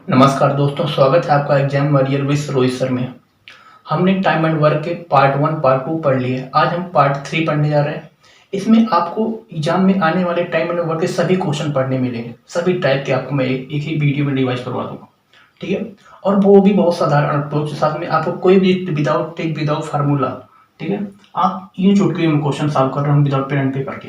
नमस्कार दोस्तों, स्वागत है आपका exam warrior with Rohit sir में। हमने टाइम एंड वर्क के पार्ट 1, पार्ट 2 पढ़ लिए। आज हम पार्ट 3 पढ़ने जा रहे हैं। इसमें आपको एग्जाम में आने वाले टाइम एंड वर्क के सभी क्वेश्चन पढ़ने मिलेंगे। सभी टाइप के आपको मैं एक ही वीडियो में डिवाइस करवा दूंगा, ठीक है। और वो भी बहुत साधारण अप्रोच के साथ में, आपको कोई भी विदाउट फार्मूला, ठीक है। आप यूं चुटकी में क्वेश्चन सॉल्व कर रहे हो विदाउट पेन एंड पेपर के।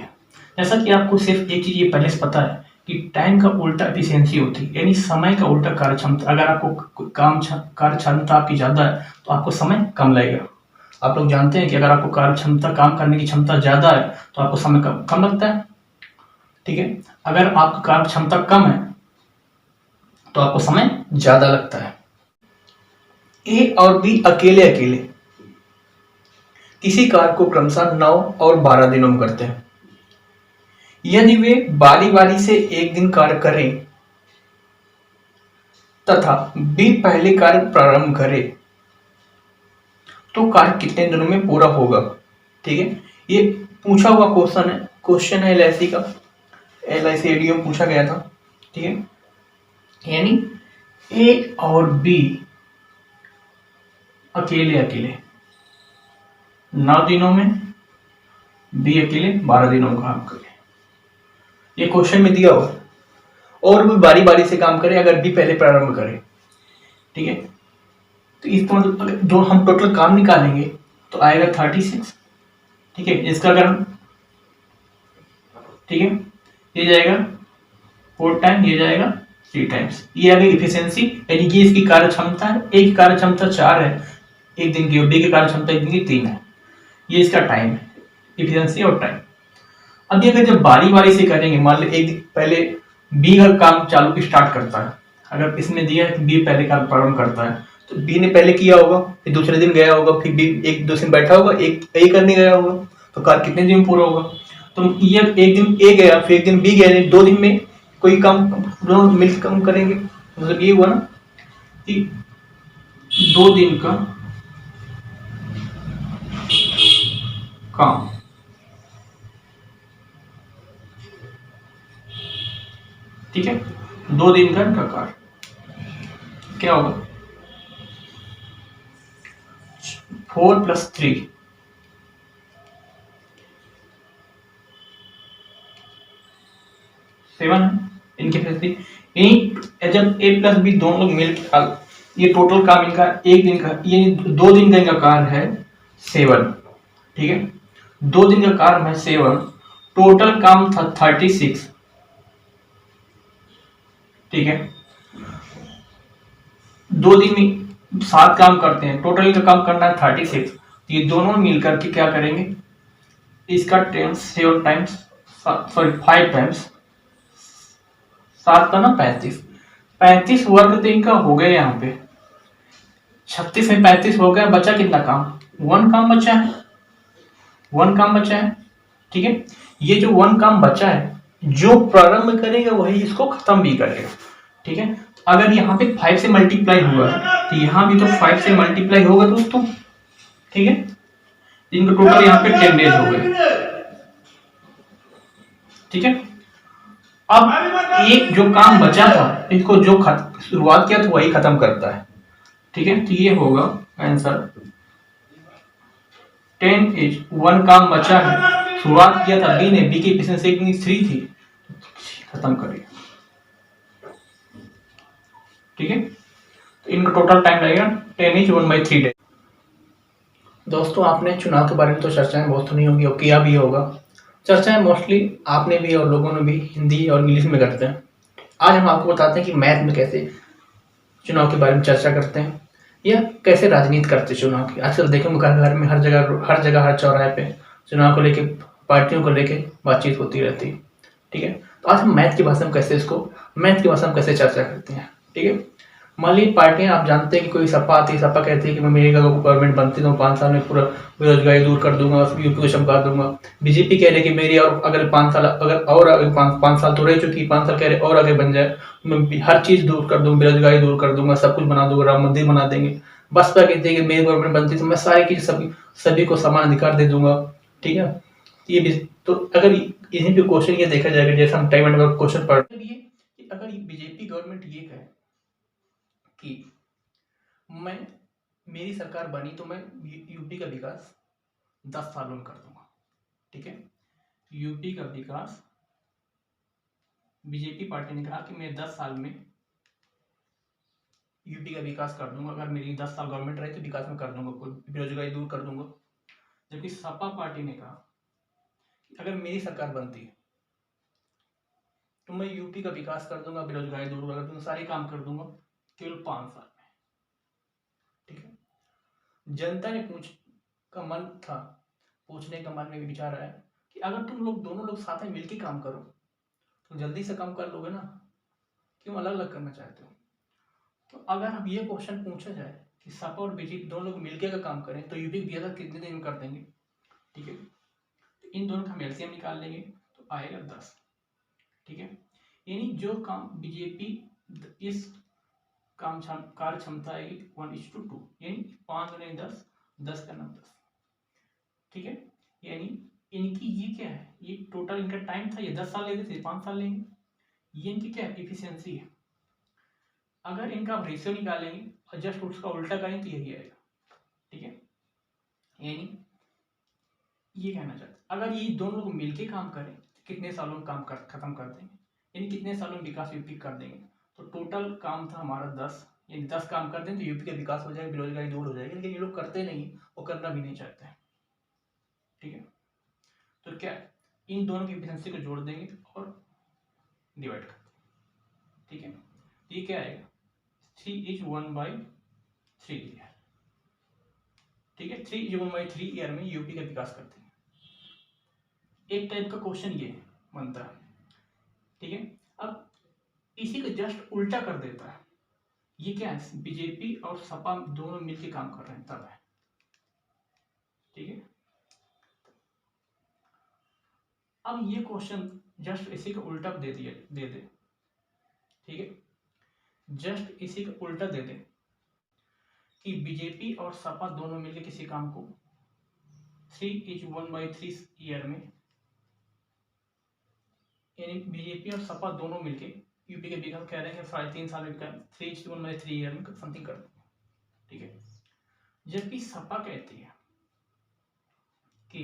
जैसा कि आपको सिर्फ एक चीज ये पहले से पता है कि टाइम का उल्टा एफिशिएंसी होती है, यानी समय का उल्टा कार्य क्षमता। अगर आपको कार्य क्षमता आपकी ज्यादा है तो आपको समय कम लगेगा। आप लोग जानते हैं कि अगर आपको कार्य क्षमता, काम करने की क्षमता ज्यादा है तो आपको समय कम लगता है, ठीक है। अगर आपकी कार्य क्षमता कम है तो आपको समय ज्यादा लगता है। ए और बी अकेले अकेले किसी कार्य को क्रमशः 9 और 12 दिनों में करते हैं। यदि वे बारी बारी से एक दिन कार्य करें तथा बी पहले कार्य प्रारंभ करे तो कार्य कितने दिनों में पूरा होगा, ठीक है। ये पूछा हुआ क्वेश्चन है एलआईसी का। एलआईसी एडीओ में पूछा गया था, ठीक है। यानी ए और बी अकेले अकेले 9 दिनों में, बी अकेले 12 दिनों में काम करे। ये क्वेश्चन में दिया हुआ। और भी बारी बारी से काम करे अगर बी पहले प्रारंभ करे, ठीक है। तो इसका मतलब जो हम टोटल काम निकालेंगे तो आएगा 36, ठीक है। इसका अगर, ठीक है, ये जाएगा 4 टाइम, ये जाएगा 3 टाइम्स। ये आ गई इफिशियंसी, यानी कि इसकी कार्य क्षमता है। ए की कार्य क्षमता 4 है एक दिन की, और बी की कार्य क्षमता एक दिन की 3 है। ये इसका टाइम है, इफिशियंसी और टाइम। अब ये अगर जब बारी बारी से करेंगे, मान लो एक दिन पहले बी का काम चालू स्टार्ट करता है। अगर इसमें दिया है कि बी पहले काम प्रारंभ करता है तो बी ने पहले किया होगा, फिर दूसरे दिन गया होगा, फिर बी एक दो दिन बैठा होगा, एक ए करने गया होगा, तो कार्य कितने दिन में पूरा होगा। तो ये एक दिन ए गया, फिर एक दिन बी गया, 2 दिन में कोई काम दोनों मिलकर काम करेंगे। मतलब ये हुआ ना कि 2 दिन का काम, ठीक है। 2 दिन का इनका कार्य क्या होगा, 4 + 3 7 है इनकी फैसिलिटी। यही जब ए प्लस बी दोनों लोग मिलकर, ये टोटल काम इनका एक दिन का, ये 2 दिन का इनका कार्य है 7, ठीक है। 2 दिन का कार्य है 7, टोटल काम था 36, ठीक है। 2 दिन में 7 काम करते हैं, टोटल इनका काम करना है 36। तो ये दोनों मिलकर के क्या करेंगे, इसका 7 टाइम्स, सॉरी 5 टाइम्स 7 का ना 35 वर्ग दिन का हो गया। यहाँ पे 36 में 35 हो गया, बचा कितना काम, 1 काम बचा है, 1 काम बचा है, ठीक है। ये जो 1 काम बचा है, जो प्रारंभ करेगा वही इसको खत्म भी करेगा, ठीक है। अगर यहाँ पे 5 से मल्टीप्लाई हुआ है तो यहाँ भी तो 5 से मल्टीप्लाई होगा दोस्तों, ठीक है। इनका टोटल यहाँ पे 10 डेज हो गए, ठीक है। अब एक जो काम बचा था, इसको जो शुरुआत किया था वही खत्म करता है, ठीक है। तो ये होगा आंसर 10 इज 1 काम बचा है, शुरुआत किया था बी ने, बी की एफिशिएंसी 3 थी, खत्म करेगा, ठीक है। तो इनका टोटल टाइम लगेगा 10 इज 1/3 डे। दोस्तों, आपने चुनाव के बारे में तो चर्चाएं बहुत सुनी होगी और किया भी होगा। चर्चाएं मोस्टली आपने भी और लोगों ने भी हिंदी और इंग्लिश में करते हैं। आज हम आपको बताते हैं कि मैथ में कैसे चुनाव के बारे में चर्चा करते हैं या कैसे राजनीति करते हैं चुनाव की। आजकल देखेंगे घर घर में, हर जगह हर चौराहे पे चुनाव को लेके, पार्टियों को लेके बातचीत होती रहती है, ठीक है। तो आज हम मैथ की भाषा में कैसे चर्चा करते हैं, ठीक है। मान ली पार्टियां, आप जानते हैं कि कोई सपा आती है, सपा कहती है कि मैं, मेरी गवर्नमेंट बनती तो 5 साल में पूरा बेरोजगारी दूर कर दूंगा, यूपी को चमका दूंगा। बीजेपी कह रही है कि मेरी और अगर 5 साल, अगर 5 साल तो रह चुकी, 5 साल कह रहे और आगे बन जाए, मैं हर चीज दूर कर दूंगा, बेरोजगारी दूर कर दूंगा, सब कुछ बना दूंगा, राम मंदिर बना देंगे। बसपा कहती है कि मेरी गवर्नमेंट बनती तो मैं सारी चीज सभी को समान अधिकार दे दूंगा, ठीक है। ये भी तो, अगर इन्हीं पे क्वेश्चन ये देखा जाएगा, जैसे हम टाइम एंड वर्क क्वेश्चन पढ़ रहे हैं, अगर बीजेपी गवर्नमेंट ये है कि मेरी सरकार बनी तो मैं यूपी का विकास 10 सालों में कर दूंगा। ठीक है, यूपी का विकास बीजेपी पार्टी ने कहा कि मैं 10 साल में यूपी का विकास कर दूंगा, अगर मेरी 10 साल गवर्नमेंट रही तो विकास में कर दूंगा, कोई बेरोजगारी दूर कर दूंगा। जबकि सपा पार्टी ने कहा कि अगर मेरी सरकार बनती है तो मैं यूपी का विकास कर दूंगा, बेरोजगारी दूर कर दूंगा, सारे काम कर दूंगा केवल 5 साल में। ठीक है, जनता ने पूछने का मन में भी विचार आया कि अगर तुम लोग दोनों लोग साथ में मिलकर काम करो तो जल्दी से काम कर लोगे ना, क्यों अलग अलग करना चाहते हो? तो अगर अब ये क्वेश्चन पूछा जाए कि सपा और बीजेपी दोनों लोग मिलकर अगर काम करें तो यूपी बिहार कितने दिन में कर देंगे? ठीक है, तो इन दोनों का हम एलसीएम निकाल लेंगे तो आएगा 10। ठीक है, यानी जो काम बीजेपी इस कार्य क्षमता आएगी 1:2, यानी 5 गुने 10, 10 का 9 10। ठीक है, यानी इनकी ये क्या है, ये टोटल इनका टाइम था, ये 10 साल लेते थे, 5 साल लेंगे। ये इनकी क्या है, एफिशिएंसी है। अगर इनका आप रेशियो निकालेंगे और जस्ट उसका उल्टा करें तो यही आएगा। ठीक है, यानी ये कहना चाहते अगर ये दोनों लोग मिलके काम करें तो कितने सालों में काम खत्म कर देंगे, यानी कितने सालों में विकास यूपी कर देंगे। तो टोटल काम था हमारा 10, यानी 10 काम कर दें तो यूपी का विकास हो जाएगा, बेरोजगारी दूर हो जाएगी। लेकिन ये लोग करते नहीं, वो करना भी नहीं चाहते हैं। ठीक है, तो क्या इन दोनों की एफिशिएंसी को जोड़ देंगे और डिवाइड कर देंगे। ठीक है, ये क्या आएगा, 3:1/3 ईयर। ठीक है, 3:1/3 ईयर में यूपी का विकास करते हैं। एक टाइप का क्वेश्चन ये बनता है। ठीक है, अब इसी को जस्ट उल्टा कर देता है। ये क्या है, बीजेपी और सपा दोनों मिलकर काम कर रहे हैं तब है। ठीक है, अब ये क्वेश्चन जस्ट इसी का उल्टा दे दे। ठीक है, जस्ट इसी का उल्टा दे दे कि बीजेपी और सपा दोनों मिलकर किसी काम को 3:1/3 ईयर में, यानी बीजेपी और सपा दोनों मिलके यूपी के विकास कह रहे हैं 3.5 साल में 3:1/3 ईयर में समथिंग कर देंगे। ठीक है, जबकि सपा कहती है कि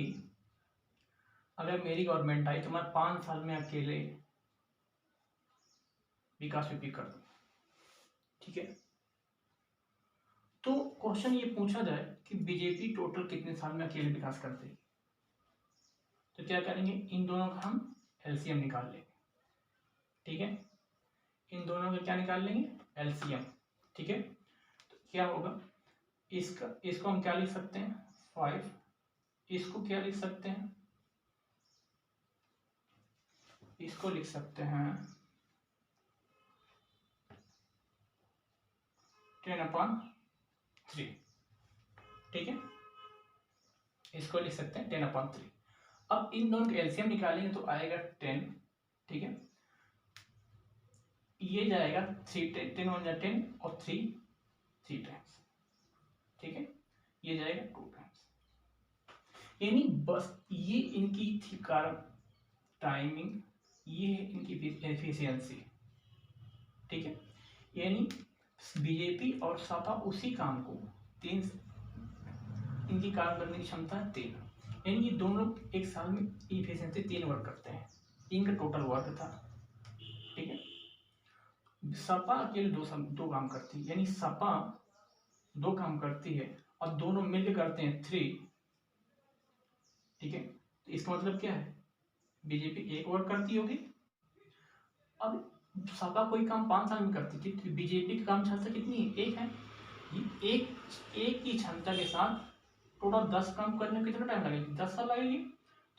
अगर मेरी गवर्नमेंट आई तो मैं 5 साल में अकेले विकास यूपी कर दूँ। ठीक है, तो क्वेश्चन ये पूछा जाए कि बीजेपी टोटल कितने साल में अकेले विकास कर देगी, तो क्या करेंगे, इन दोनों का हम एलसीएम निकाल लेंगे। ठीक है, इन दोनों का क्या निकाल लेंगे, एलसीएम। ठीक है, तो क्या होगा, इसको हम क्या लिख सकते हैं 5, इसको क्या लिख सकते हैं, इसको लिख सकते हैं 10/3। ठीक है, इसको लिख सकते हैं 10/3। अब इन दोनों के एलसीएम निकालेंगे तो आएगा 10। ठीक है, ये जाएगा 3 10 1 10 और 3 टाइम्स। ठीक है, ये जाएगा 2 टाइम्स। यानी बस ये इनकी थी कारण टाइमिंग, ये है इनकी एफिशिएंसी। ठीक है, यानी बीजेपी और सपा उसी काम को 3, इनकी काम करने की क्षमता है 3, यानी ये दोनों लोग एक साल में एफिशिएंसी 3 वर्क करते हैं, इनका टोटल वर्क था। ठीक है, सपा अकेले दो काम करती है, यानी सपा 2 काम करती है और दोनों मिलकर करते हैं 3। ठीक है, तो इसका मतलब क्या है, बीजेपी 1 वर्क करती होगी। अब सपा कोई काम 5 साल में करती थी, तो बीजेपी की काम क्षमता कितनी है, 1 है। एक की क्षमता के साथ टोटल 10 काम करने में कितना टाइम लगेगा, 10 साल लगेगी।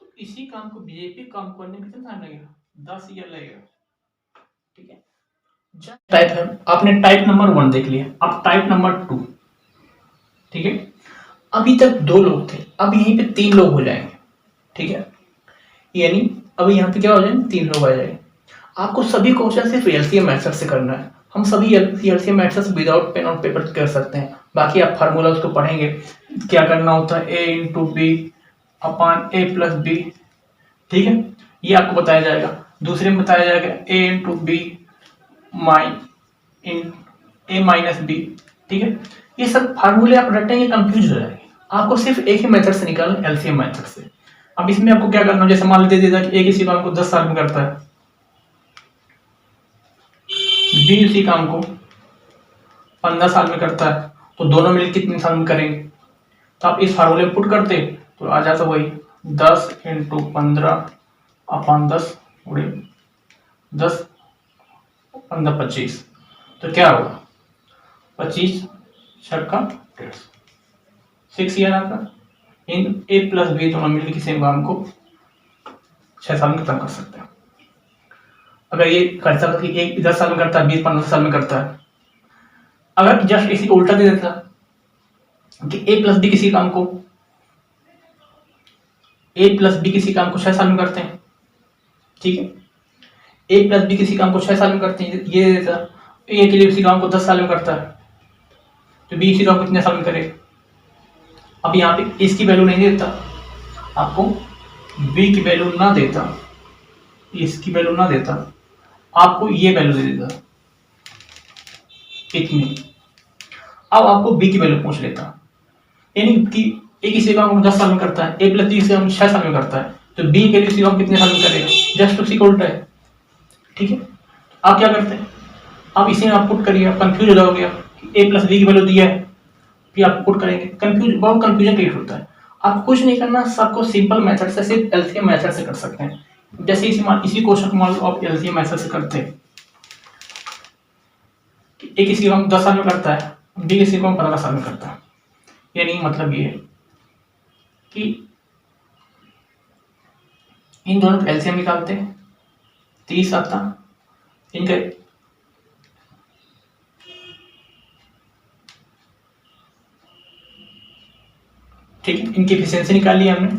तो इसी काम को बीजेपी काम करने में कितना टाइम लगेगा, 10 ईयर लगेगा। ठीक है, टाइप है, आपने टाइप नंबर 1 देख लिया, अब टाइप नंबर 2। ठीक है, अभी तक 2 लोग थे, अब यहीं पे 3 लोग हो जाएंगे। ठीक है, यानी अब यहाँ पे क्या हो जाएंगे, 3 लोग आ जाएंगे। आपको सभी क्वेश्चन सिर्फ एलसीएम मेथड से करना है। हम सभी एलसीएम मेथड से विदाउट पेन और पेपर कर सकते हैं, बाकी आप फार्मूला उसको पढ़ेंगे क्या करना होता है, a/b/a+b। ठीक है, ये आपको बताया जाएगा। दूसरे में बताया जाएगा a/b ए माइनस बी, ठीक है। ये सब फार्मूले आप रटेंगे कंफ्यूज हो जाएंगे। आपको सिर्फ एक ही मेथड से निकालना, एलसीएम मेथड से। अब इसमें आपको क्या करना है, जैसे मान लीजिए कि ए किसी काम को 10 साल में करता है, बी उसी काम को 15 साल में करता है, तो दोनों मिलकर कितने साल में करेंगे। तो आप इस फार्मूले में पुट करते तो आ जाता वही 10 × 15/10 उड़े 10 15 25। तो क्या होगा 25 छक्का 150, 6 ईयर आता। इन ए प्लस बी दोनों मिलकर किसी काम को 6 साल में खत्म कर सकते हैं। अगर ये करता था कि एक 10 साल में करता है, 20 15 साल में करता है। अगर जस्ट इसी को उल्टा दे देता कि ए प्लस बी किसी काम को 6 साल में करते हैं, ठीक है। ए प्लस बी किसी काम को 6 साल में करते हैं, ये दे देता ए के लिए किसी काम को 10 साल में करता है, तो बी इसी काम को कितने साल में करेगा। अब यहाँ पे इसकी वैल्यू नहीं देता, आपको बी की वैल्यू ना देता, इसकी वैल्यू ना देता, आपको ये वैल्यू दे देता इतनी। अब आपको बी की वैल्यू पूछ लेता, यानी कि ए किसी काम को 10 साल में करता है, ए प्लस बी किसी काम 6 साल में करता है, तो बी के लिए किसी काम कितने साल में करेगा, जस्ट उसी को उल्टा है, ठीक है। आप क्या करते हैं, आप इसे आप पुट करिए, आप कंफ्यूज हो जाओगे, ए प्लस बी की वैल्यू दिया है, फिर आप पुट करेंगे, बहुत कंफ्यूजन क्रिएट होता है। आपको कुछ नहीं करना, सबको सिंपल मेथड से, सिर्फ एलसीएम मेथड से कर सकते हैं। जैसे इसी क्वेश्चन को मान लो आप एलसीएम मेथड से करते हैं, ए किसी काम 10 साल में करता है, बी किसी काम 15 साल में करता है, यानी मतलब ये है कि इन दोनों का एलसीएम निकालते हैं, 30 आता, इनका ठीक है, इनकी एफिशिएंसी निकाल लिया हमने,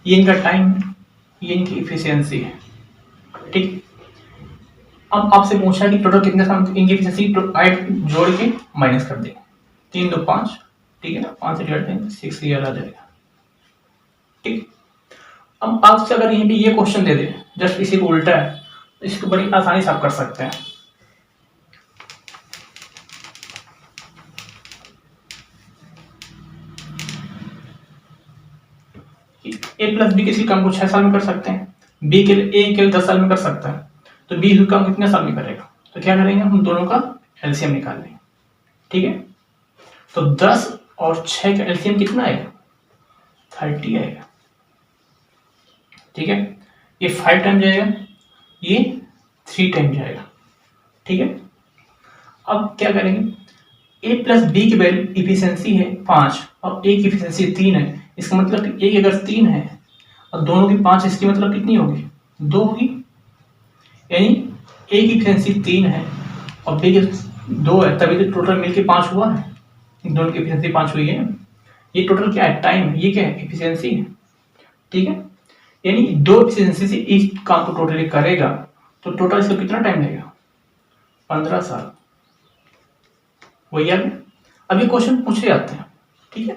ये इनका टाइम, ये इनकी एफिशिएंसी है, ठीक। अब आपसे पूछा कि टोटल कितने साल इनकी एफिशिएंसी जोड़ के माइनस कर देंगे, 3 2 5, ठीक है ना, 5 से डिवाइड करेंगे 6 ये आ जाएगा, ठीक। अब आपसे अगर यहीं पे ये क्वेश्चन दे दे, जस्ट इसी को उल्टा है, तो इसको बड़ी आसानी से आप कर सकते हैं। ए प्लस बी किसी काम को 6 साल में कर सकते हैं, बी के लिए ए के लिए 10 साल में कर सकता है, तो बी इस काम कितने साल में करेगा। तो क्या करेंगे, हम दोनों का एलसीएम निकाल लेंगे, ठीक है। तो 10 और 6 का एलसीएम कितना आएगा, 30 आएगा, ठीक है। ये 5 टाइम जाएगा, ये 3 टाइम जाएगा, ठीक है। अब क्या करेंगे, ए प्लस बी की वैल्यू इफिशियंसी है 5 और ए की इफिशियंसी 3 है, इसका मतलब कि ए की अगर 3 है और दोनों की 5, इसकी मतलब कितनी होगी, 2 होगी, यानी ए की इफिशियंसी 3 है और बी की 2 है, तभी तो टोटल मिलके 5 हुआ है, दोनों की इफिशियंसी 5 हुई है। ये टोटल क्या है, टाइम, ये क्या है, इफिशियंसी है, ठीक है। यानी 2 इफिशियंसी से इस काम को टोटली करेगा, तो टोटल इसका कितना टाइम लगेगा, 15 साल, वही है। अब ये क्वेश्चन पूछे जाते हैं, ठीक है।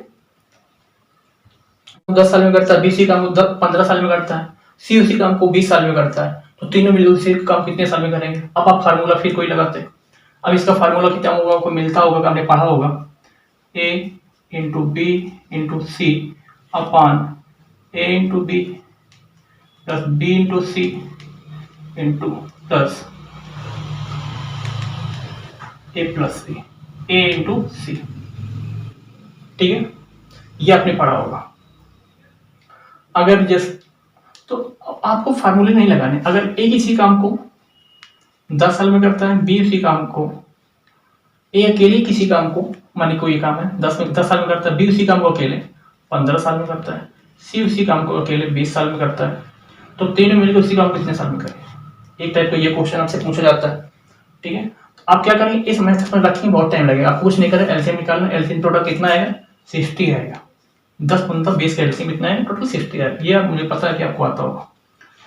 10 साल में करता है, बी सी काम को 15 साल में करता है, सी उसी काम को 20 साल में करता है, तो तीनों मिलकर उसी काम कितने साल में करेंगे। अब आप फार्मूला फिर कोई लगाते हैं, अब इसका फार्मूला कितना होगा, आपको मिलता होगा, आपने पढ़ा होगा, A into B into C upon A into B plus B into C into plus A plus C, A into C, ठीक है। ये आपने पढ़ा होगा। अगर जस्ट तो आपको फार्मूले नहीं लगाने, अगर ए किसी काम को 10 साल में करता है, बी उसी काम को, ए अकेले किसी काम को, माने कोई काम है 10 साल में करता है, बी उसी काम को अकेले 15 साल में करता है, सी उसी काम को अकेले 20 साल में करता है, तो तीनों मिलकर उसी काम को कितने साल में करें। एक टाइप का ये क्वेश्चन आपसे पूछा जाता है, ठीक है। तो आप क्या करेंगे, इस मेथड में रखेंगे, बहुत टाइम लगेगा, आप कुछ नहीं करें, एलसीएम निकालना, एलसीएम टोटल कितना आएगा, 60 आएगा, 10 15 20 का एलसीएम कितना है, टोटल 60 आएगा, ये मुझे पता है कि आपको आता होगा,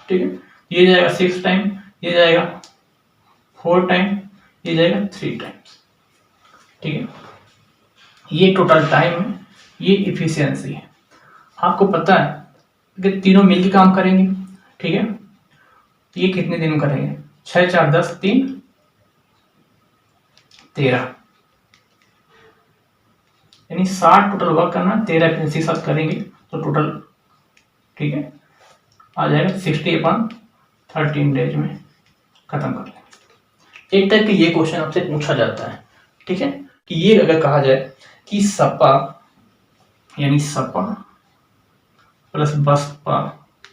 ठीक है। ये जाएगा 6 टाइम, ये जाएगा 4 टाइम, ये जाएगा 3 टाइम्स, ठीक है। ये टोटल टाइम है, ये इफिशियंसी है। आपको पता है कि तीनों मिलकर काम करेंगे, ठीक है। ये कितने दिन में करेंगे, 6 4 10 3 13, यानी 60 टोटल वर्क करना, 13 एफिशिएंसी साथ करेंगे तो टोटल ठीक है आ जाएगा 60/13 डेज में खत्म कर लें। एक टाइप का ये क्वेश्चन आपसे पूछा जाता है, ठीक है, कि ये अगर कहा जाए कि सपा यानी Sapa plus Basapa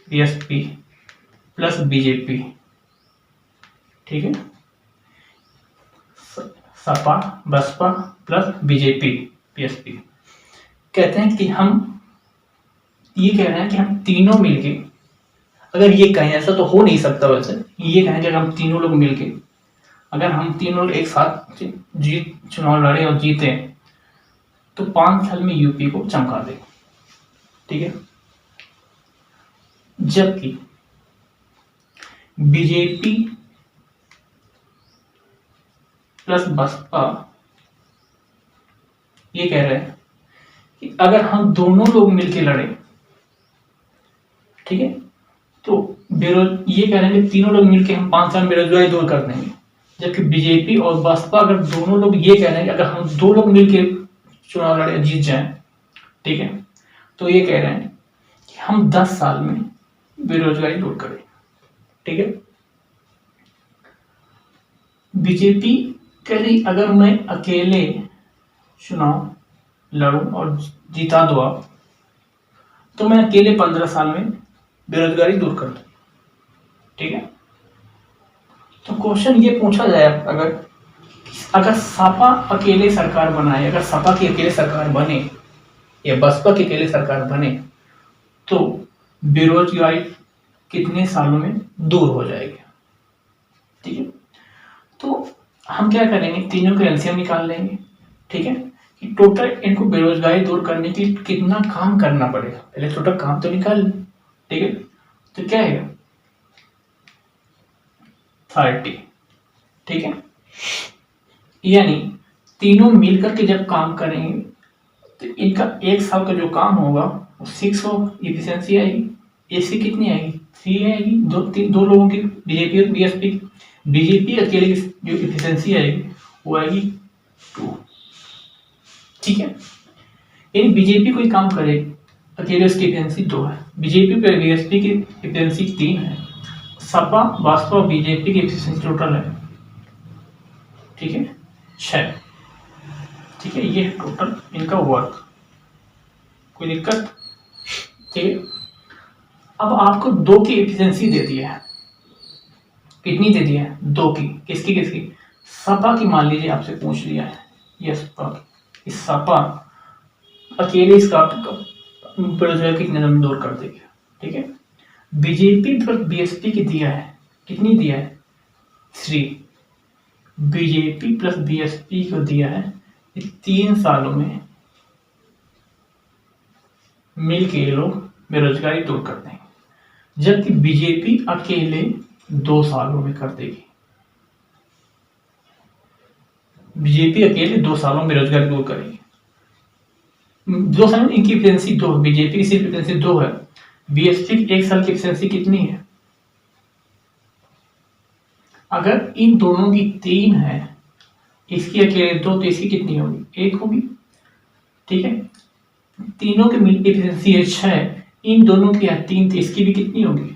BSP plus BJP, ठीक है, Sapa Basapa plus BJP BSP, कहते हैं कि हम ये कह रहे हैं कि हम तीनों मिलके, अगर ये कहें, ऐसा तो हो नहीं सकता वैसे, ये कहें कि अगर हम तीनों लोग मिलके, अगर हम तीनों लोग एक साथ चुनाव लड़े और जीते तो 5 साल में यूपी को चमका दे, ठीक है। जबकि बीजेपी प्लस बसपा ये कह रहे हैं कि अगर हम दोनों लोग मिलके लड़े, ठीक है, तो ये कह रहे हैं कि तीनों लोग मिलके हम 5 साल बेरोजगारी दूर कर देंगे। जबकि बीजेपी और बसपा अगर दोनों लोग ये कह रहे हैं कि अगर हम 2 लोग मिलके चुनाव लड़े जीत जाएं, ठीक है, तो ये कह रहे हैं कि हम 10 साल में बेरोजगारी दूर करें, ठीक है। बीजेपी कह रही अगर मैं अकेले चुनाव लड़ूं और जीता दो आप, तो मैं अकेले 15 साल में बेरोजगारी दूर कर दूं, ठीक है। तो क्वेश्चन ये पूछा जाए अगर सपा अकेले सरकार बनाए, अगर सपा की अकेले सरकार बने या बसपा की अकेले सरकार बने तो बेरोजगारी कितने सालों में दूर हो जाएगी, ठीक है। तो हम क्या करेंगे, तीनों के एलसीएम निकाल लेंगे, ठीक है, कि टोटल इनको बेरोजगारी दूर करने के लिए कितना काम करना पड़ेगा, पहले टोटल काम तो निकाल लें, ठीक है। तो क्या है 30, ठीक है, यानी तीनों मिलकर के जब काम करेंगे तो इनका 1 साल का जो काम होगा वो 6 एफिशिएंसी आएगी। एसी कितनी आएगी 3 आएगी, दो लोगों की बीजेपी और बीजेपी अकेले की जो एफिशिएंसी आएगी वो आएगी 2, ठीक है। यानी बीजेपी कोई काम करे अकेले उसकी एफिशिएंसी 2 है, बीजेपी पर बीएसपी की एफिशिएंसी 3 है, सपा बसपा बीजेपी की एफिशिएंसी टोटल है, ठीक है 6, ठीक है। ये टोटल इनका वर्क, कोई दिक्कत, ठीक है। अब आपको 2 की एफिशिएंसी दे दी है, कितनी दे दी है 2 की, किसकी सपा की मान लीजिए आपसे पूछ लिया है, ये सपा अकेले इसका बेरोजगारी कितने दिन में दूर कर देगी, ठीक है। बीजेपी प्लस बीएसपी की दिया है, कितनी दिया है 3, बीजेपी प्लस बीएसपी को दिया है 3 सालों में मिलके ये लोग बेरोजगारी दूर कर देंगे, जबकि बीजेपी अकेले 2 सालों में कर देगी, बीजेपी अकेले 2 सालों में बेरोजगारी दूर करेगी। 2 साल में इनकी एफिशिएंसी 2, बीजेपी की सिर्फ एफिशिएंसी 2 है, बीएसपी की 1 साल की एफिशिएंसी कितनी है, अगर इन दोनों की 3 है, इसकी अकेले 2, तो इसकी कितनी होगी 1 होगी, ठीक है। तीनों की मिलकर एफिशिएंसी है 6, इन दोनों की है 3, तो इसकी भी कितनी होगी,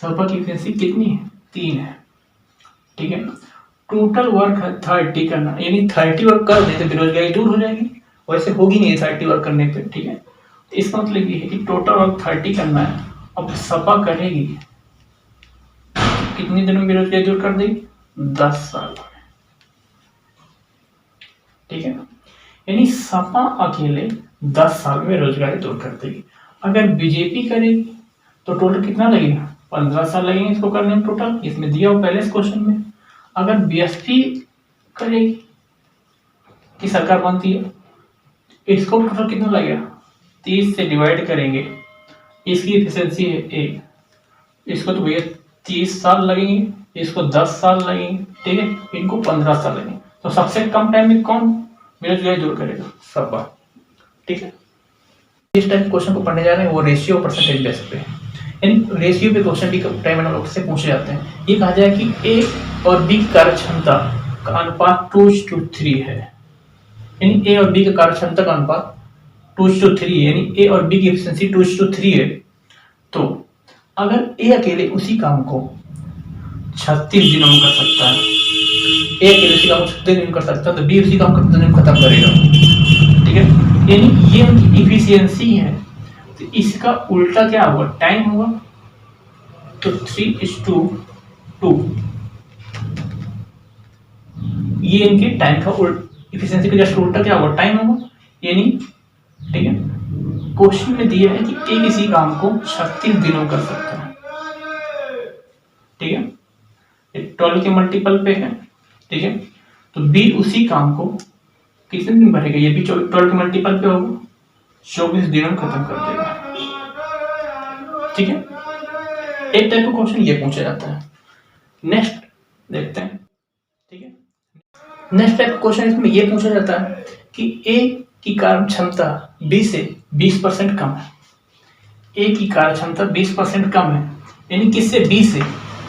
सपा की एफिशिएंसी कितनी है 3 है, ठीक है। टोटल वर्क है 30 करना, यानी 30 वर्क कर दे तो बेरोजगारी दूर हो जाएगी, वैसे होगी नहीं 30 वर्क करने पे, ठीक है। तो इसका मतलब ये है कि टोटल वर्क 30 करना है, अब सपा करेगी कितने दिनों में बेरोजगारी दूर कर देगी 10 साल में, ठीक है। यानी सपा अकेले 10 साल में बेरोजगारी दूर कर देगी। अगर बीजेपी करेगी तो टोटल कितना लगेगा 15 साल लगेंगे इसको करने में, टोटल इसमें दिया हो पहले इस क्वेश्चन में। अगर बीएसपी करेगी की सरकार बनती है, इसको टोटल कितना लगेगा 30 से डिवाइड करेंगे, इसकी एफिशिएंसी है 1, इसको तो भैया 30 साल लगेंगे, इसको 10 साल लगेंगे, ठीक है, इनको 15 साल लगेंगे, तो सबसे कम टाइम में कौन बेरोजगारी दूर करेगा सपा, ठीक है। इस टाइप क्वेश्चन को पढ़ने जा रहे हैं वो रेशियो परसेंटेज बेस पे, यानी रेशियो पे क्वेश्चन भी टाइम एनालिसिस से पूछे जाते हैं। ये कहा जाए कि ए और बी की कार्य क्षमता का अनुपात 2:3 है, यानी ए और बी का कार्यक्षमता का अनुपात 2:3 है, यानी ए और बी की एफिशिएंसी 2:3 है। तो अगर ए अकेले उसी काम को 36 दिनों में कर सकता है, ए अकेले उसी काम को 36 दिन में कर सकता है, तो बी उसी काम को कितने दिन में खत्म करेगा? ठीक है, यानी ये उनकी इफिशियंसी है। तो इसका उल्टा क्या होगा? टाइम होगा। तो 3:2, ये इनके टाइम का इफिशियंसी का जस्ट उल्टा क्या होगा? टाइम होगा। यानी ठीक है, क्वेश्चन में दिया है कि ए किसी काम को 36 दिनों में कर सकता है। ठीक है, 12 के मल्टीपल पे है। ठीक है, तो बी उसी काम को कितने दिन भरेगा? ये भी 12 के मल्टीपल पे होगा, 24 दिनों में खत्म कर देगा। ठीक है, एक टाइप का क्वेश्चन ये पूछा जाता है। नेक्स्ट देखते हैं। ठीक है, नेक्स्ट टाइप का क्वेश्चन इसमें ये पूछा जाता है कि ए की कार्य क्षमता बी से 20% कम है। ए की कार्य क्षमता 20% कम है, यानी किससे? बी से।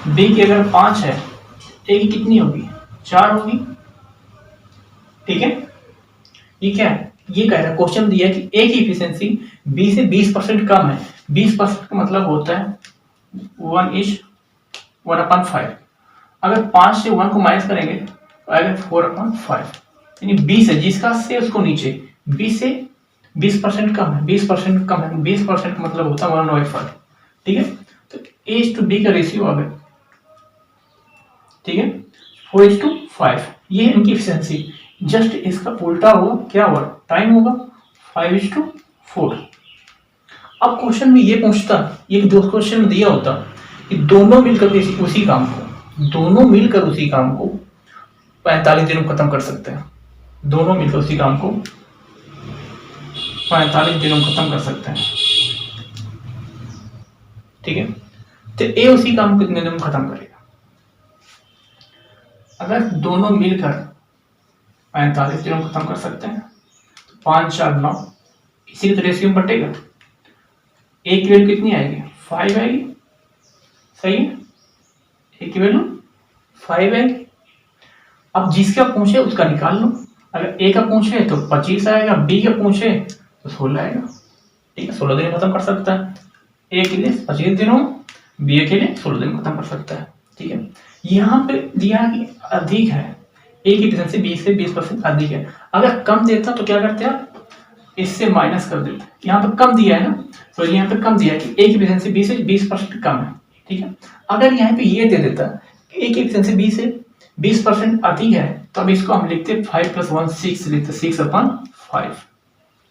बी की अगर 5 है, ए की कितनी होगी? 4 होगी। ठीक है, ये क्या है? ये कह रहा है, क्वेश्चन दिया है कि ए की इफिशियंसी बी से 20% कम है। 20% का मतलब होता है 1:1/5। अगर 5 से 1 को माइनस करेंगे तो आएगा 4/5, यानी 20 है जिसका से उसको नीचे, 20 से 20% कम है। 20% कम है, 20% का मतलब होता है 1/5। ठीक है, तो A/B का रेशियो आ गया। ठीक है, 4:5, ये इनकी एफिशिएंसी। जस्ट इसका उल्टा हुआ, क्या हुआ? टाइम होगा 5:4। अब क्वेश्चन में ये पूछता, ये दो क्वेश्चन में दिया होता कि दोनों मिलकर उसी काम को 45 दिनों में खत्म कर सकते हैं। दोनों मिलकर उसी काम को 45 दिनों में खत्म कर सकते हैं। ठीक है, तो ए उसी काम को कितने दिनों में खत्म करेगा? अगर दोनों मिलकर 45 दिनों में खत्म कर सकते हैं तो 5, 4, 9, इसी के रेशियो में बटेगा। ए की वैल्यू कितनी आएगी? 5 आएगी। सही है, ए की वैल्यू 5 आएगी। अब जिसका पूछे उसका निकाल लो। अगर ए का पूछे तो 25 आएगा, बी का पूछे तो 16 आएगा। ठीक है, 16 दिन में खत्म कर सकता है। ए के लिए 25 दिनों, बी के लिए 16 दिन में खत्म कर सकता है। ठीक है, यहाँ पे दिया कि अधिक है, ए की एफिशिएंसी बी से 20% अधिक है। अगर कम देता तो क्या करते आप? इससे माइनस कर देते। यहाँ पे कम दिया है ना, तो यहाँ पे कम दिया है कि ए की एफिशिएंसी बी से 20% कम है। ठीक है, अगर यहाँ पे ये दे देता ए की एफिशिएंसी बी से 20% अधिक है, तो अब इसको हम लिखते 5 + 1 6 लिखते 6/5।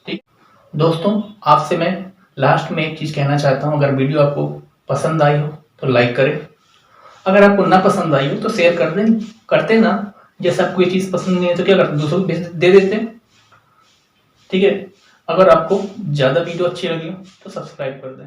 ठीक दोस्तों, आपसे मैं लास्ट में एक चीज कहना चाहता हूँ। अगर वीडियो आपको पसंद आई हो तो लाइक करें, अगर आपको ना पसंद आई हो तो शेयर करते ना। जैसे आपको ये चीज पसंद नहीं है तो क्या करते? दूसरों को दे देते हैं। ठीक है, अगर आपको ज्यादा वीडियो अच्छी लगी हो तो सब्सक्राइब कर दें।